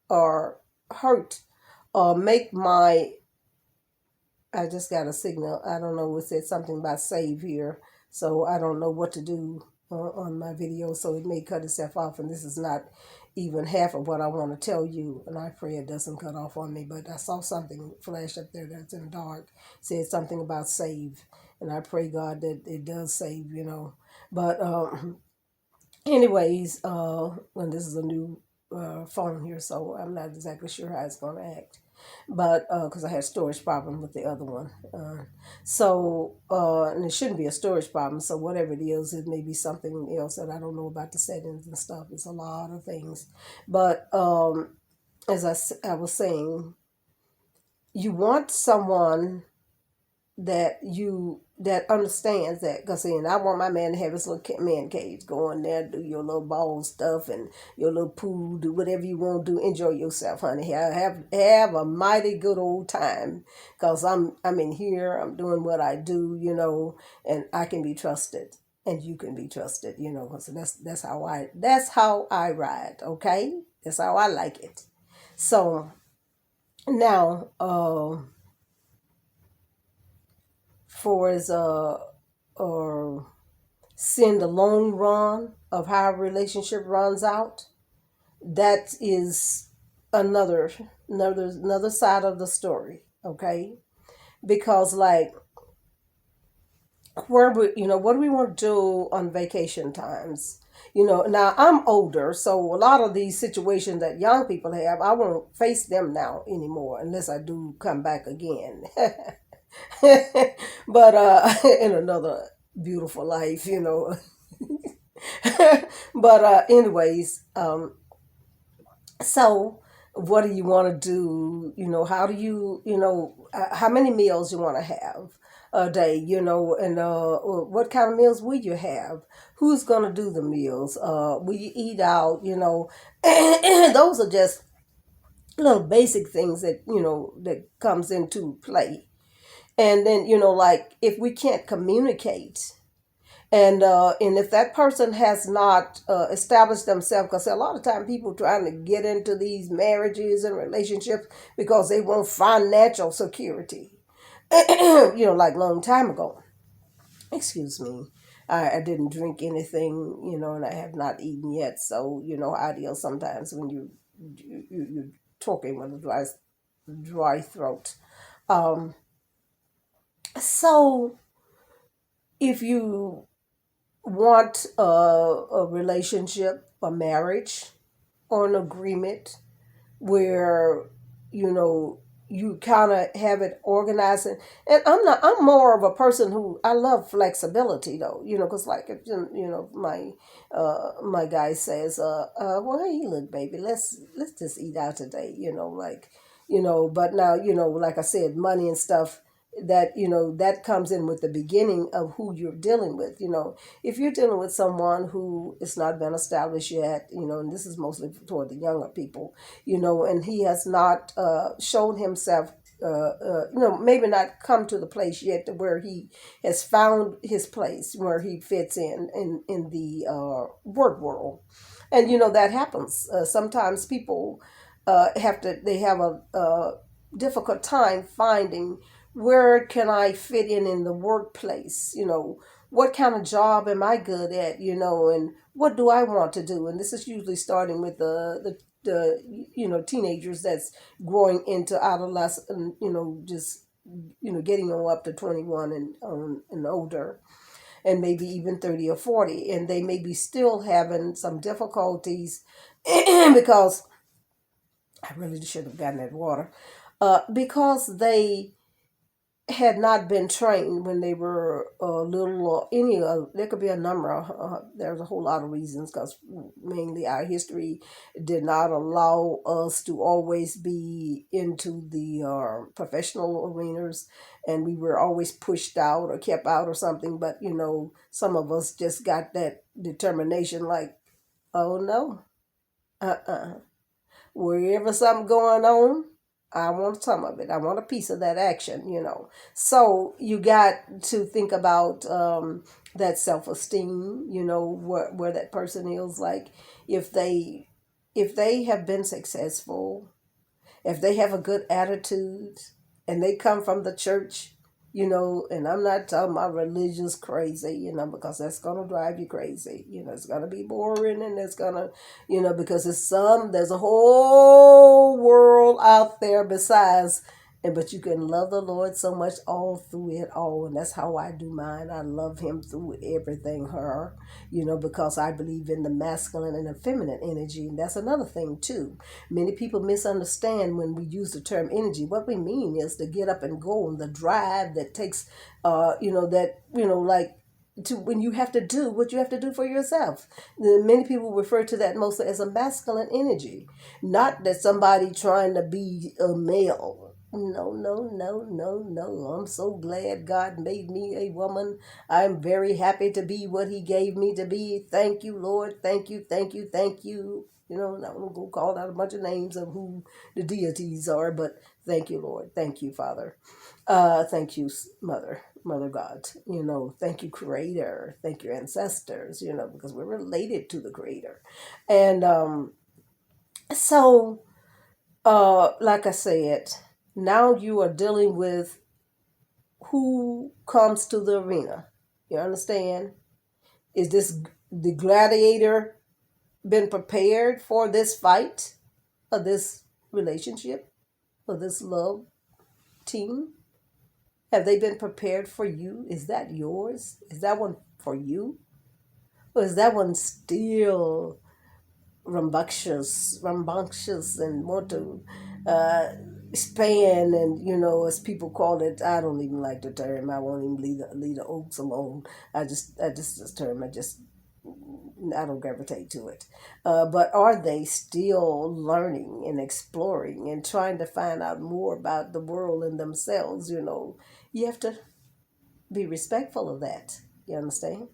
or hurt or make my, I just got a signal. I don't know. It said something about save here. So I don't know what to do on my video. So it may cut itself off. And this is not even half of what I want to tell you. And I pray it doesn't cut off on me. But I saw something flash up there that's in the dark. It said something about save. And I pray God that it does save, But anyways, and this is a new phone here. So I'm not exactly sure how it's going to act, but because I had storage problem with the other one, and it shouldn't be a storage problem. So whatever it is, it may be something else that I don't know about the settings and stuff. It's a lot of things, but as I was saying, you want someone that understands that, because I want my man to have his little man cage, go in there, do your little ball stuff and your little pool, do whatever you want to do, enjoy yourself, honey. Have a mighty good old time, because I'm in here, I'm doing what I do, and I can be trusted, and you can be trusted, because that's how I ride. Okay, that's how I like it. So now, for as or seeing the long run of how a relationship runs out, that is another side of the story. Okay, because like, what do we want to do on vacation times? Now I'm older, so a lot of these situations that young people have, I won't face them now anymore unless I do come back again. But in another beautiful life, but anyways, so what do you want to do? How do how many meals you want to have a day? And what kind of meals will you have? Who's gonna do the meals? Will you eat out? Those are just little basic things that comes into play. And then, like, if we can't communicate, and if that person has not established themselves, because a lot of time people trying to get into these marriages and relationships because they want financial security, like long time ago. Excuse me. I didn't drink anything, and I have not eaten yet. So, ideal sometimes when you're talking with a dry throat. Um, so if you want a relationship, a marriage, or an agreement where you know you kind of have it organized, and I'm more of a person who I love flexibility though, because like if my guy says well, hey, look, baby, let's just eat out today, like, but now, like I said, money and stuff, that that comes in with the beginning of who you're dealing with. If you're dealing with someone who is not been established yet, and this is mostly toward the younger people, and he has not shown himself, maybe not come to the place yet to where he has found his place where he fits in the work world. And that happens. Sometimes people they have a difficult time finding, where can I fit in the workplace? What kind of job am I good at? And what do I want to do? And this is usually starting with the teenagers that's growing into adolescent, just getting on up to 21 and older, and maybe even 30 or 40, and they may be still having some difficulties because I really should have gotten that water, because they had not been trained when they were little, or any of, there could be a number of, there's a whole lot of reasons, because mainly our history did not allow us to always be into the professional arenas, and we were always pushed out or kept out or something. But some of us just got that determination, like, oh no, wherever something going on, I want some of it. I want a piece of that action. So you got to think about that self esteem, where that person is. Like, if they if they have been successful, if they have a good attitude and they come from the church, and I'm not talking about religious crazy, because that's going to drive you crazy. It's going to be boring, and it's going to, because there's a whole world out there besides. But you can love the Lord so much all through it all. And that's how I do mine. I love him through everything, her, because I believe in the masculine and the feminine energy. And that's another thing too. Many people misunderstand when we use the term energy. What we mean is to get up and go, and the drive that takes, like, to when you have to do what you have to do for yourself. Many people refer to that mostly as a masculine energy, not that somebody trying to be a male. No, no, no, no, no. I'm so glad God made me a woman. I'm very happy to be what he gave me to be. Thank you, Lord. Thank you, thank you, thank you. I'm not going to go call out a bunch of names of who the deities are, but thank you, Lord. Thank you, Father. Thank you, Mother God. Thank you, Creator. Thank you, ancestors, because we're related to the Creator. And so, like I said, now you are dealing with who comes to the arena. You understand? Is this the gladiator been prepared for this fight, or this relationship, or this love team? Have they been prepared for you? Is that yours? Is that one for you? Or is that one still rambunctious and want to uh, span, and as people call it, I don't even like the term. I won't even leave the oaks alone. I just this term. I don't gravitate to it. But are they still learning and exploring and trying to find out more about the world and themselves? You have to be respectful of that. You understand?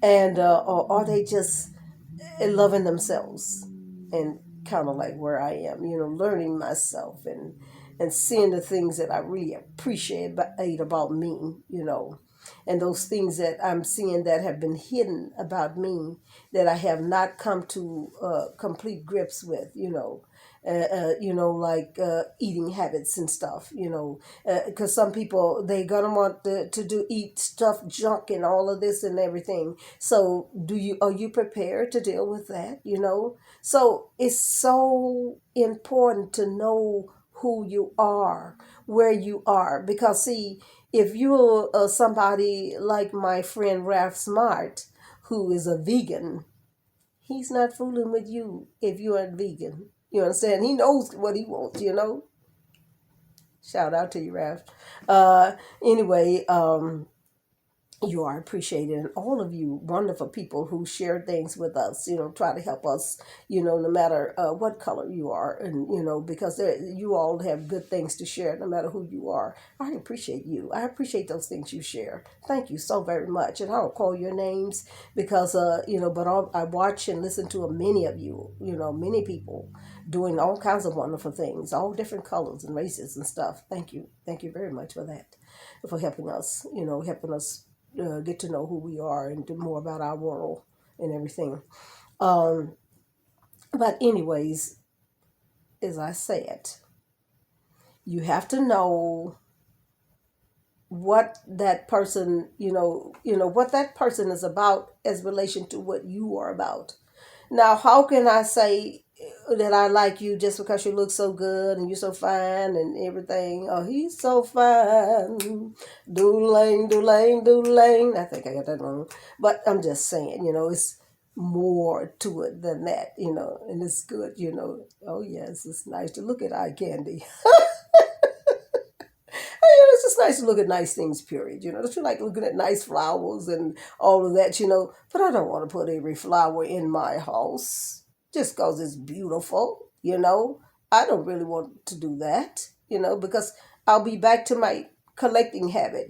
And or are they just loving themselves, and kind of like where I am, learning myself, and seeing the things that I really appreciate about me, and those things that I'm seeing that have been hidden about me, that I have not come to complete grips with, like eating habits and stuff, because some people, they gonna want to do eat stuff, junk, and all of this and everything. So are you prepared to deal with that? So it's so important to know who you are, where you are, because see, if you're somebody like my friend Ralph Smart, who is a vegan, he's not fooling with you if you're a vegan. You understand? He knows what he wants, Shout out to you, Ralph. Anyway, you are appreciated, and all of you wonderful people who share things with us, try to help us, no matter what color you are, and because you all have good things to share, no matter who you are. I appreciate you. I appreciate those things you share. Thank you so very much. And I don't call your names because but I watch and listen to many of you, many people doing all kinds of wonderful things, all different colors and races and stuff. Thank you very much for that, for helping us get to know who we are and do more about our world and everything. Um, but anyways, as I said, you have to know what that person, what that person is about as relation to what you are about. Now, how can I say that I like you just because you look so good and you're so fine and everything? Oh, he's so fine. Doodling, doodling, doodling. I think I got that wrong. But I'm just saying, it's more to it than that, and it's good, Oh, yes, it's nice to look at eye candy. It's just nice to look at nice things, period. Don't you like looking at nice flowers and all of that, But I don't want to put every flower in my house just because it's beautiful, I don't really want to do that, because I'll be back to my collecting habit,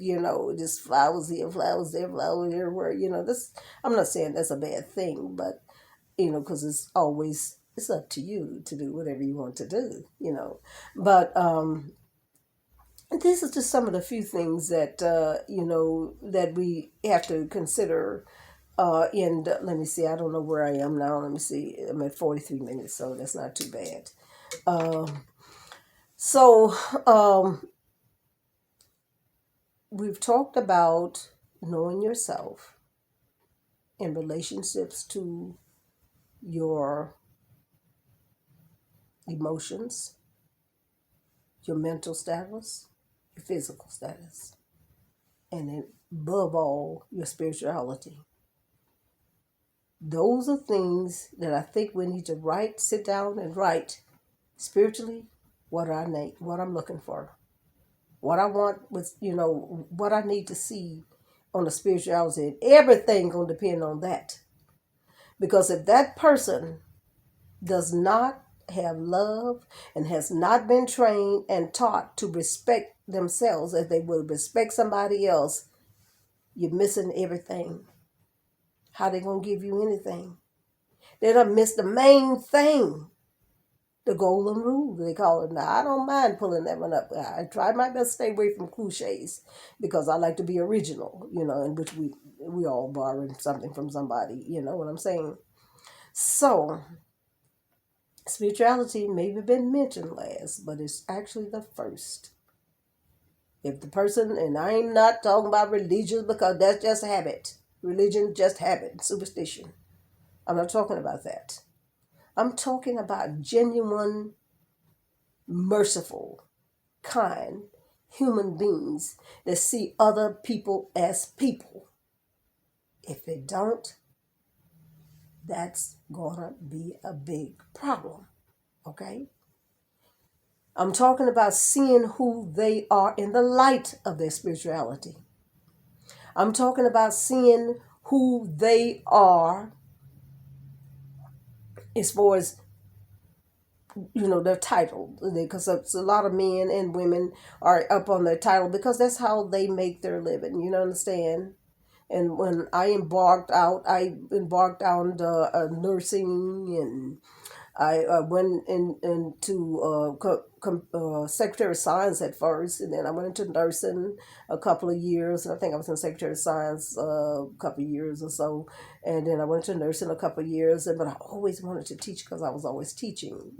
just flowers here, flowers there, flowers everywhere, this, I'm not saying that's a bad thing, but, because it's up to you to do whatever you want to do, But, this is just some of the few things that that we have to consider Let me see, I don't know where I am now. Let me see. I'm at 43 minutes, so that's not too bad. Um, so we've talked about knowing yourself in relationships to your emotions, your mental status, your physical status, and then above all, your spirituality. Those are things that I think we need to sit down and write spiritually what I need, what I'm looking for, what I want with, what I need to see on the spirituality. And everything gonna depend on that. Because if that person does not have love and has not been trained and taught to respect themselves as they would respect somebody else, you're missing everything. How they gonna give you anything? They done missed the main thing, the golden rule they call it. Now I don't mind pulling that one up. I try my best to stay away from cliches because I like to be original, in which we all borrowing something from somebody. You know what I'm saying? So spirituality may have been mentioned last, but it's actually the first. If the person, and I'm not talking about religion because that's just habit. Religion just habit, superstition. I'm not talking about that. I'm talking about genuine, merciful, kind human beings that see other people as people. If they don't, that's gonna be a big problem. Okay? I'm talking about seeing who they are in the light of their spirituality. I'm talking about seeing who they are as far as their title, because a lot of men and women are up on their title because that's how they make their living. You know, understand? And when I embarked on nursing, and I went into Secretary of Science at first, and then I went into nursing a couple of years. And I think I was in Secretary of Science a couple of years or so, and then I went into nursing a couple of years. But I always wanted to teach because I was always teaching.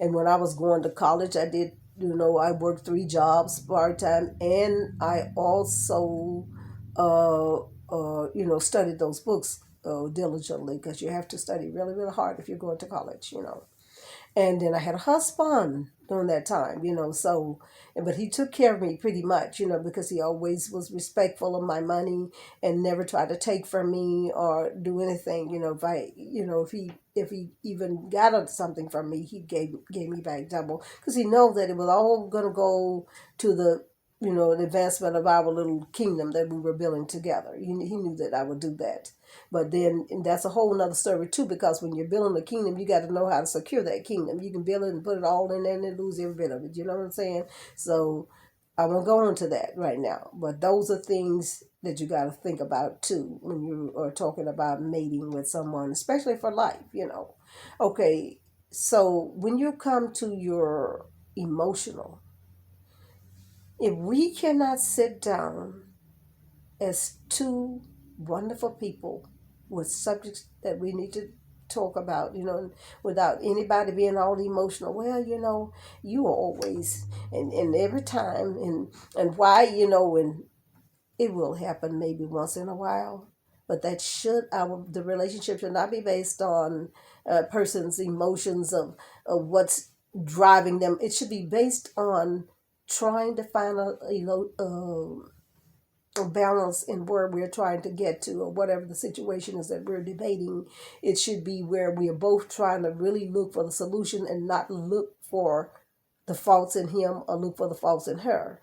And when I was going to college, I did. I worked 3 jobs part time, and I also studied those books diligently because you have to study really, really hard if you're going to college. And then I had a husband during that time. So, but he took care of me pretty much, because he always was respectful of my money and never tried to take from me or do anything. If he even got something from me, he gave me back double because he know that it was all gonna go to the advancement of our little kingdom that we were building together. He knew that I would do that. But then and that's a whole nother story too, because when you're building a kingdom, you got to know how to secure that kingdom. You can build it and put it all in there and then lose every bit of it. You know what I'm saying? So I won't go into that right now. But those are things that you got to think about too when you are talking about mating with someone, especially for life. Okay, so when you come to your emotional, if we cannot sit down as two wonderful people with subjects that we need to talk about, without anybody being all emotional. Well, you are always and every time and why, and it will happen maybe once in a while. But that the relationship should not be based on a person's emotions of what's driving them. It should be based on trying to find a balance in where we're trying to get to, or whatever the situation is that we're debating. It should be where we are both trying to really look for the solution and not look for the faults in him or look for the faults in her.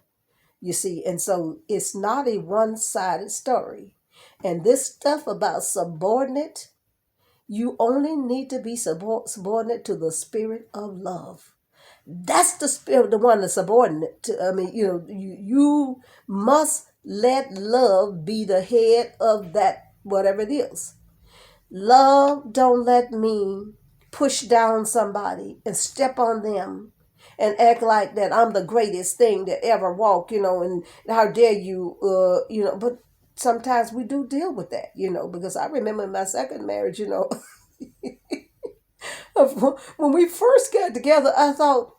You see, and so it's not a one-sided story. And this stuff about subordinate, you only need to be subordinate to the spirit of love. That's the spirit, the one that's subordinate to. I mean, you must let love be the head of that, whatever it is. Love don't let me push down somebody and step on them and act like that I'm the greatest thing that ever walked, and how dare you, but sometimes we do deal with that, because I remember in my second marriage, when we first got together, I thought,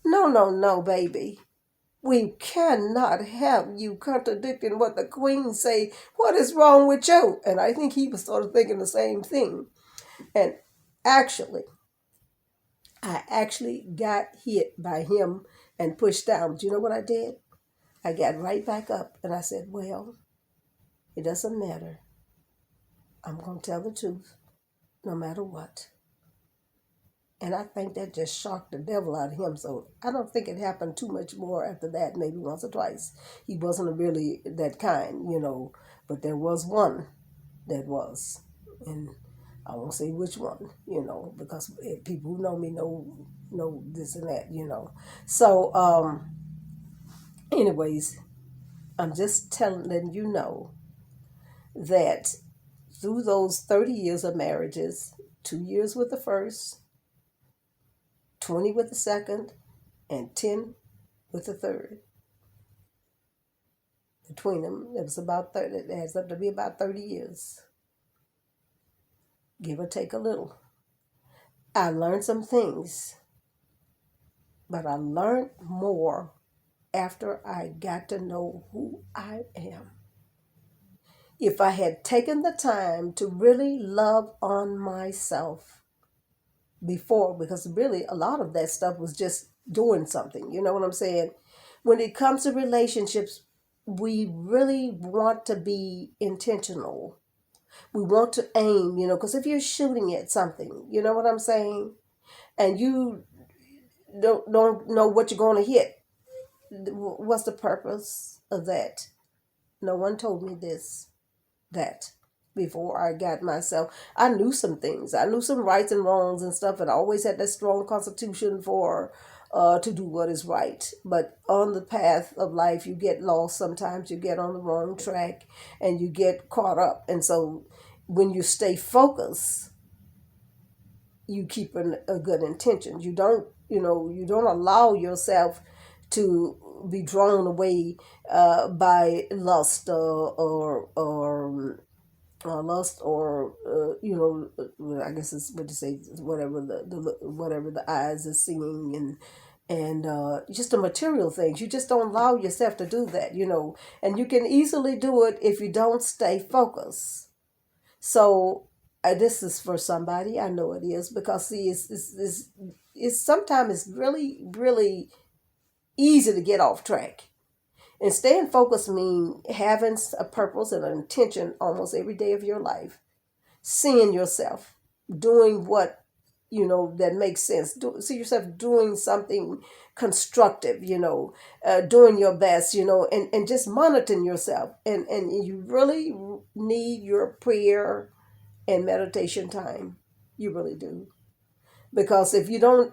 no, no, no, baby. We cannot have you contradicting what the queen say. What is wrong with you? And I think he was sort of thinking the same thing. And actually, I actually got hit by him and pushed down. But you know what I did? I got right back up and I said, well, it doesn't matter. I'm going to tell the truth no matter what. And I think that just shocked the devil out of him. So I don't think it happened too much more after that, maybe once or twice. He wasn't really that kind, but there was one that was. And I won't say which one, because people who know me know this and that. So, anyways, I'm just letting you know that through those 30 years of marriages, 2 years with the first, 20 with the second, and 10 with the third. Between them, it was about 30, it adds up to be about 30 years, give or take a little. I learned some things, but I learned more after I got to know who I am. If I had taken the time to really love on myself before, because really a lot of that stuff was just doing something, you know what I'm saying? When it comes to relationships, we really want to be intentional. We want to aim, because if you're shooting at something, you know what I'm saying, and you don't know what you're going to hit, what's the purpose of that? No one told me that before I got myself. I knew some things. I knew some rights and wrongs and stuff, and I always had that strong constitution for to do what is right. But on the path of life, you get lost sometimes. You get on the wrong track, and you get caught up. And so, when you stay focused, you keep a good intention. You don't allow yourself to be drawn away by lust or lust or I guess it's what to say, whatever whatever the eyes are seeing, and just the material things. You just don't allow yourself to do that, and you can easily do it if you don't stay focused. So this is for somebody. I know it is, because see, it's sometimes it's really really easy to get off track. And staying focused means having a purpose and an intention almost every day of your life. Seeing yourself doing what that makes sense. See yourself doing something constructive. Doing your best. And just monitoring yourself. And you really need your prayer and meditation time. You really do, because if you don't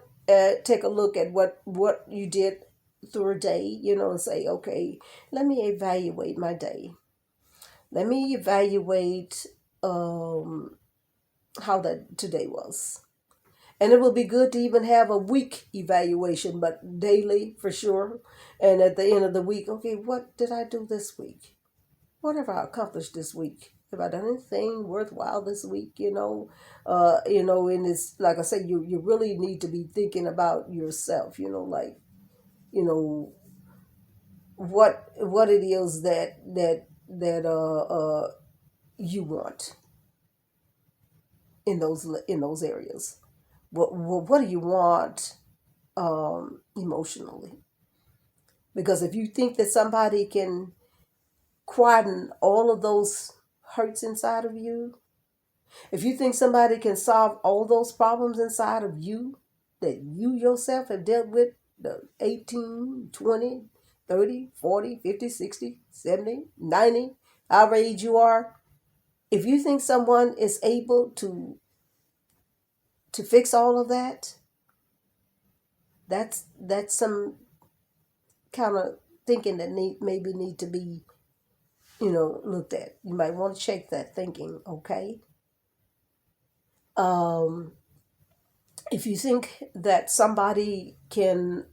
take a look at what you did through a day, and say, okay, let me evaluate my day. Let me evaluate how that today was. And it will be good to even have a week evaluation, but daily for sure. And at the end of the week, okay, what did I do this week? What have I accomplished this week? Have I done anything worthwhile this week? And it's like I said, you really need to be thinking about yourself. Like, you know, what it is that you want in those areas. What do you want emotionally? Because if you think that somebody can quieten all of those hurts inside of you, if you think somebody can solve all those problems inside of you that you yourself have dealt with, the 18, 20, 30, 40, 50, 60, 70, 90, however age you are, if you think someone is able to fix all of that, that's some kind of thinking that maybe need to be looked at. You might want to check that thinking, okay? Um, if you think that somebody can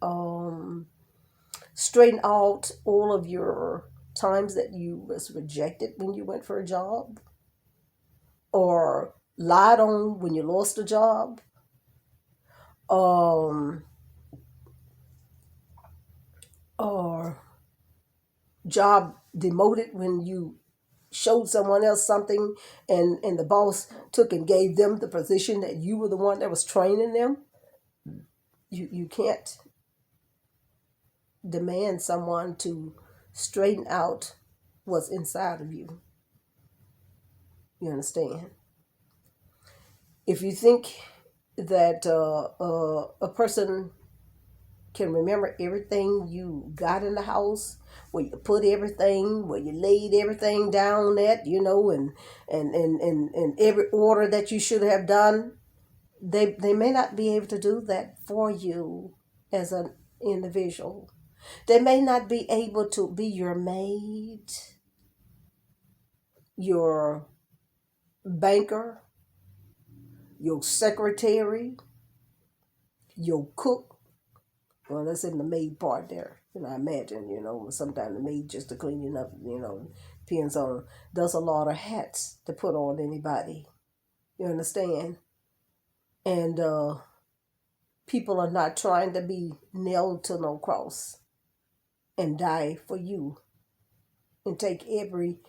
straighten out all of your times that you was rejected when you went for a job, or lied on when you lost a job, um, or job demoted when you showed someone else something, and the boss took and gave them the position that you were the one that was training them. You can't demand someone to straighten out what's inside of you. You understand? If you think that a person can remember everything you got in the house, where you put everything, where you laid everything down at, and every order that you should have done, they may not be able to do that for you as an individual. They may not be able to be your maid, your banker, your secretary, your cook. Well, that's in the maid part there. I imagine, sometimes the maid just to clean it up, depends on, does a lot of hats to put on anybody. You understand? And people are not trying to be nailed to no cross and die for you and take every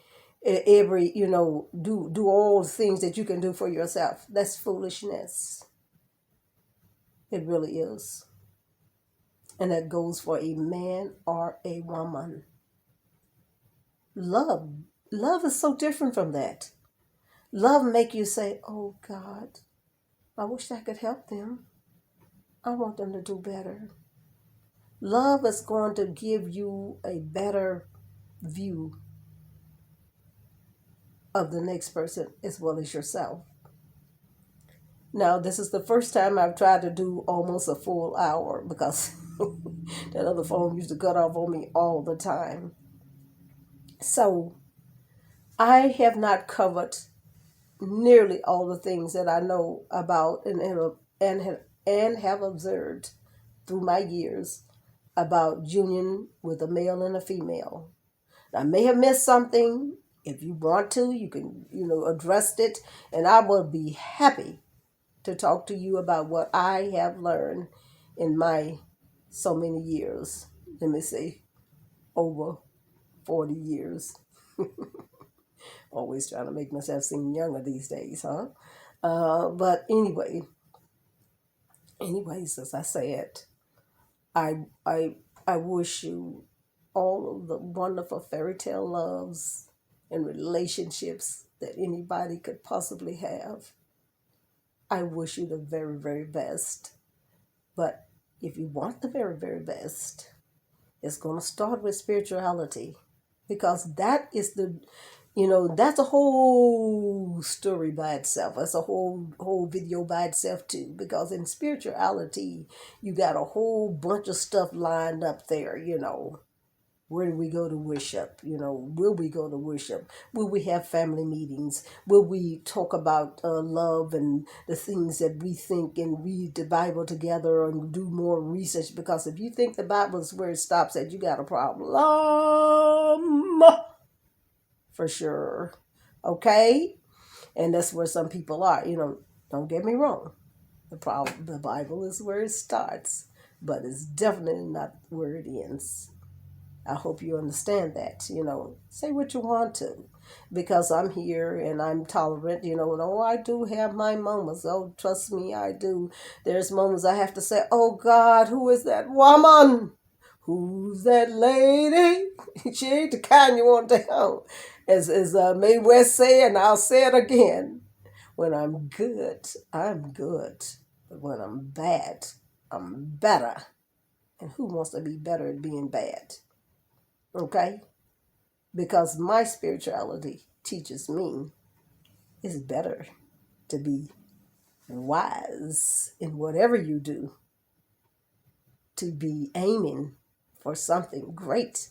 do all the things that you can do for yourself. That's foolishness. It really is. And that goes for a man or a woman. Love is so different from that. Love make you say, oh God, I wish I could help them. I want them to do better. Love is going to give you a better view of the next person as well as yourself. Now, this is the first time I've tried to do almost a full hour, because that other phone used to cut off on me all the time. So I have not covered nearly all the things that I know about and have observed through my years about union with a male and a female. I may have missed something. If you want to, you can, address it, and I will be happy to talk to you about what I have learned in my so many years. Let me say, over 40 years. Always trying to make myself seem younger these days, huh? But anyways, as I said, I I I wish you all of the wonderful fairy tale loves and relationships that anybody could possibly have. I wish you the very, very best. But if you want the very, very best, it's going to start with spirituality, because that is that's a whole story by itself. That's a whole video by itself too. Because in spirituality, you got a whole bunch of stuff lined up there. Where do we go to worship? Will we go to worship? Will we have family meetings? Will we talk about love and the things that we think, and read the Bible together and do more research? Because if you think the Bible is where it stops at, you got a problem. For sure. Okay? And that's where some people are. Don't get me wrong. The Bible is where it starts, but it's definitely not where it ends. I hope you understand that. Say what you want to, because I'm here and I'm tolerant. And I do have my moments. Oh, trust me, I do. There's moments I have to say, oh God, who is that woman? Who's that lady? She ain't the kind you want to help. As Mae West say, and I'll say it again. When I'm good, I'm good. But when I'm bad, I'm better. And who wants to be better at being bad? Okay? Because my spirituality teaches me it's better to be wise in whatever you do, to be aiming for something great.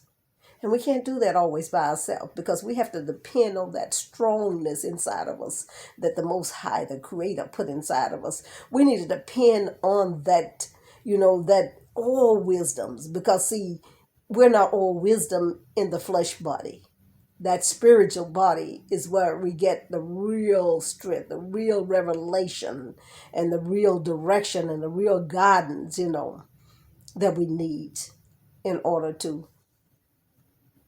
And we can't do that always by ourselves, because we have to depend on that strongness inside of us that the Most High, the Creator, put inside of us. We need to depend on that, that all wisdoms, because see, we're not all wisdom in the flesh body. That spiritual body is where we get the real strength, the real revelation, and the real direction and the real guidance, that we need in order to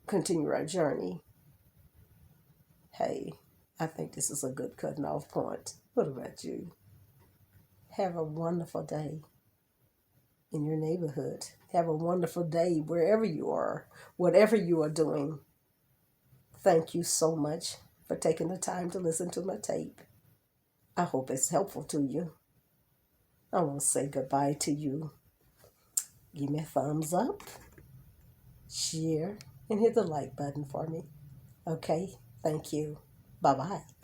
continue our journey. Hey, I think this is a good cutting off point. What about you? Have a wonderful day in your neighborhood. Have a wonderful day wherever you are, whatever you are doing. Thank you so much for taking the time to listen to my tape. I hope it's helpful to you. I want to say goodbye to you. Give me a thumbs up, share, and hit the like button for me. Okay? Thank you. Bye bye.